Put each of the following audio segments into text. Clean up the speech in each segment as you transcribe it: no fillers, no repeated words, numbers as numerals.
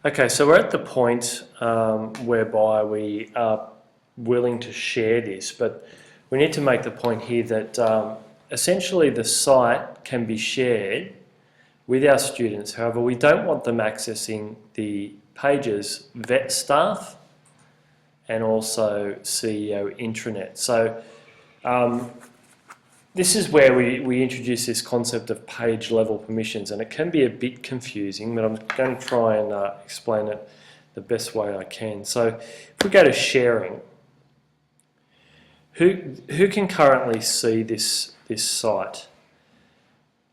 Okay, so we're at the point whereby we are willing to share this, but we need to make the point here that essentially the site can be shared with our students. However, we don't want them accessing the page's vet staff and also CEO intranet. So this is where we introduce this concept of page level permissions, and it can be a bit confusing, but I'm going to try and explain it the best way I can. So if we go to sharing, who can currently see this site?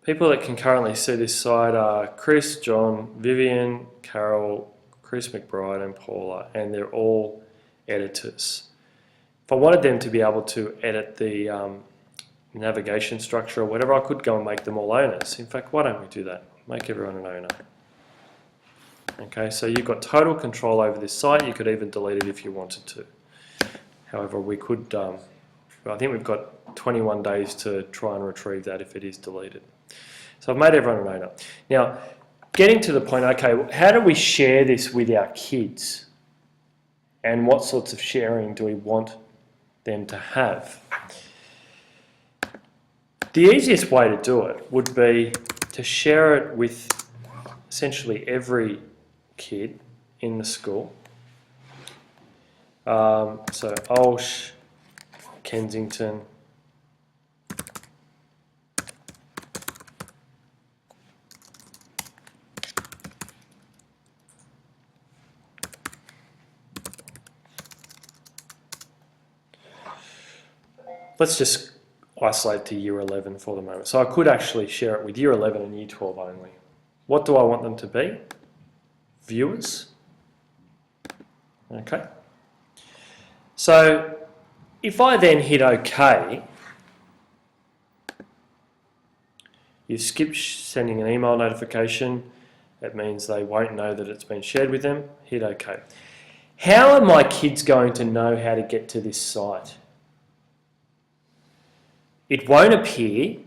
People that can currently see this site are Chris, John, Vivian, Carol, Chris McBride and Paula, and they're all editors. If I wanted them to be able to edit the navigation structure or whatever, I could go and make them all owners. In fact, why don't we do that? Make everyone an owner. Okay, so you've got total control over this site. You could even delete it if you wanted to. However, we could, I think we've got 21 days to try and retrieve that if it is deleted. So I've made everyone an owner. Now, getting to the point, okay, how do we share this with our kids? And what sorts of sharing do we want them to have? The easiest way to do it would be to share it with essentially every kid in the school. So Olsh, Kensington, let's just isolate to year 11 for the moment. So I could actually share it with year 11 and year 12 only. What do I want them to be? Viewers. Okay. So if I then hit OK, you skip sending an email notification. That means they won't know that it's been shared with them. Hit OK. How are my kids going to know how to get to this site? It won't appear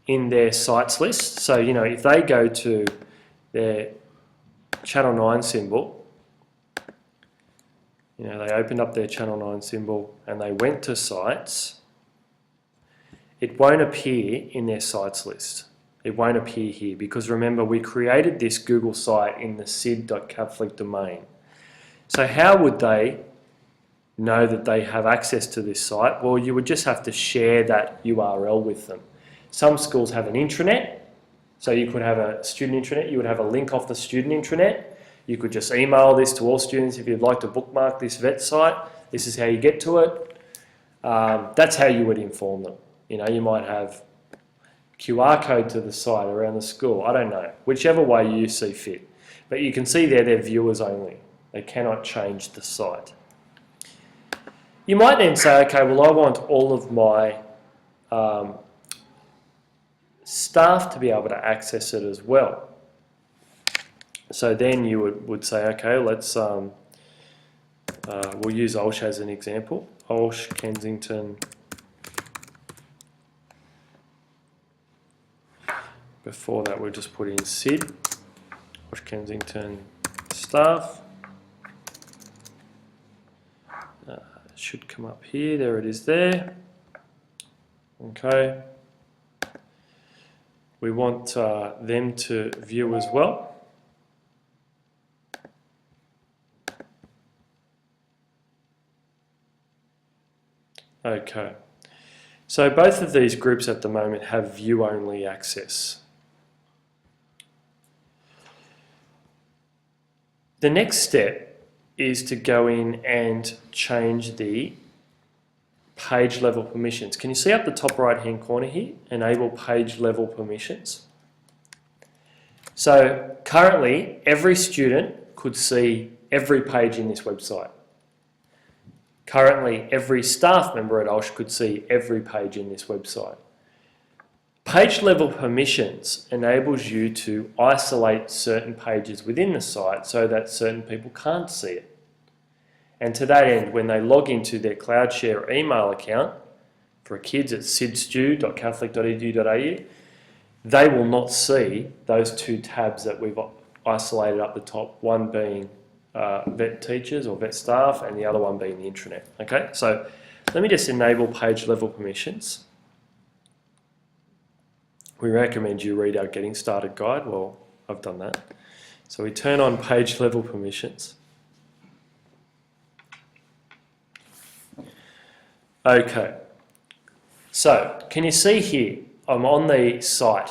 in their sites list. So, you know, if they go to their Channel 9 symbol, you know, they opened up their Channel 9 symbol and they went to sites, it won't appear in their sites list. It won't appear here because remember, we created this Google site in the sid.catholic domain. So how would they know that they have access to this site? Well, you would just have to share that URL with them. Some schools have an intranet, so you could have a student intranet, you would have a link off the student intranet. You could just email this to all students if you'd like to bookmark this vet site. This is how you get to it. That's how you would inform them. You know, you might have QR code to the site around the school. I don't know, whichever way you see fit. But you can see there they're viewers only. They cannot change the site. You might then say, okay, well, I want all of my staff to be able to access it as well. So then you would say, okay, let's, we'll use Olsh as an example. Olsh, Kensington. Before that, we'll just put in Sid, Olsh, Kensington, staff. Should come up here, there it is there. Okay. We want them to view as well. Okay. So both of these groups at the moment have view-only access. The next step is to go in and change the page level permissions. Can you see up the top right hand corner here? Enable page level permissions. So currently every student could see every page in this website. Currently every staff member at Olsh could see every page in this website. Page level permissions enables you to isolate certain pages within the site so that certain people can't see it. And to that end, when they log into their CloudShare email account for kids at sidstu.catholic.edu.au, they will not see those two tabs that we've isolated up the top, one being vet teachers or vet staff and the other one being the intranet. Okay, so let me just enable page level permissions. We recommend you read our Getting Started guide. Well, I've done that. So we turn on page level permissions. Okay, so can you see here, I'm on the site.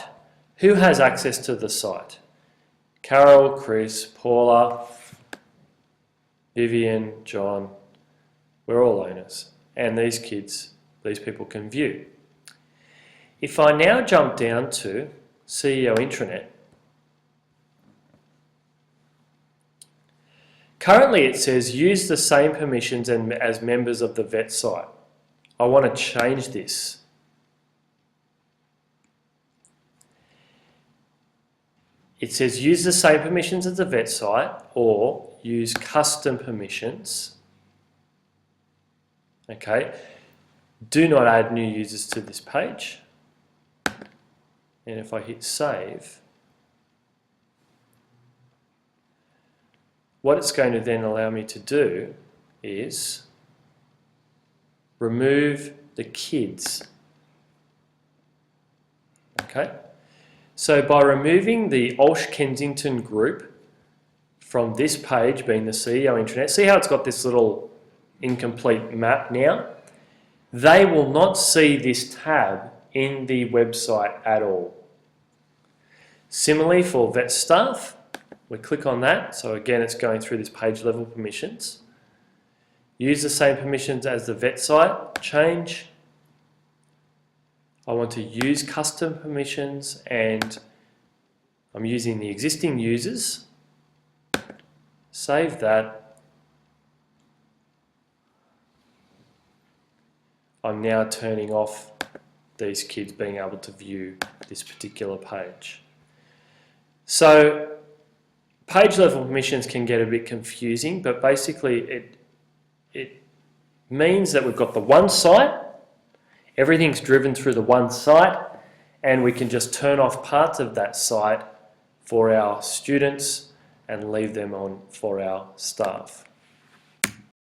Who has access to the site? Carol, Chris, Paula, Vivian, John, we're all owners. And these kids, these people can view. If I now jump down to CEO Intranet, currently it says use the same permissions as members of the vet site. I want to change this. It says use the same permissions as the vet site or use custom permissions. Okay. Do not add new users to this page. And if I hit save, what it's going to then allow me to do is remove the kids. Okay. So by removing the Olsh Kensington group from this page, being the CEO Intranet, see how it's got this little incomplete map now? They will not see this tab in the website at all. Similarly for vet staff, we click on that. So again, it's going through this page level permissions. Use the same permissions as the vet site, change. I want to use custom permissions and I'm using the existing users. Save that. I'm now turning off these kids being able to view this particular page. So page level permissions can get a bit confusing, but basically it means that we've got the one site, everything's driven through the one site, and we can just turn off parts of that site for our students and leave them on for our staff.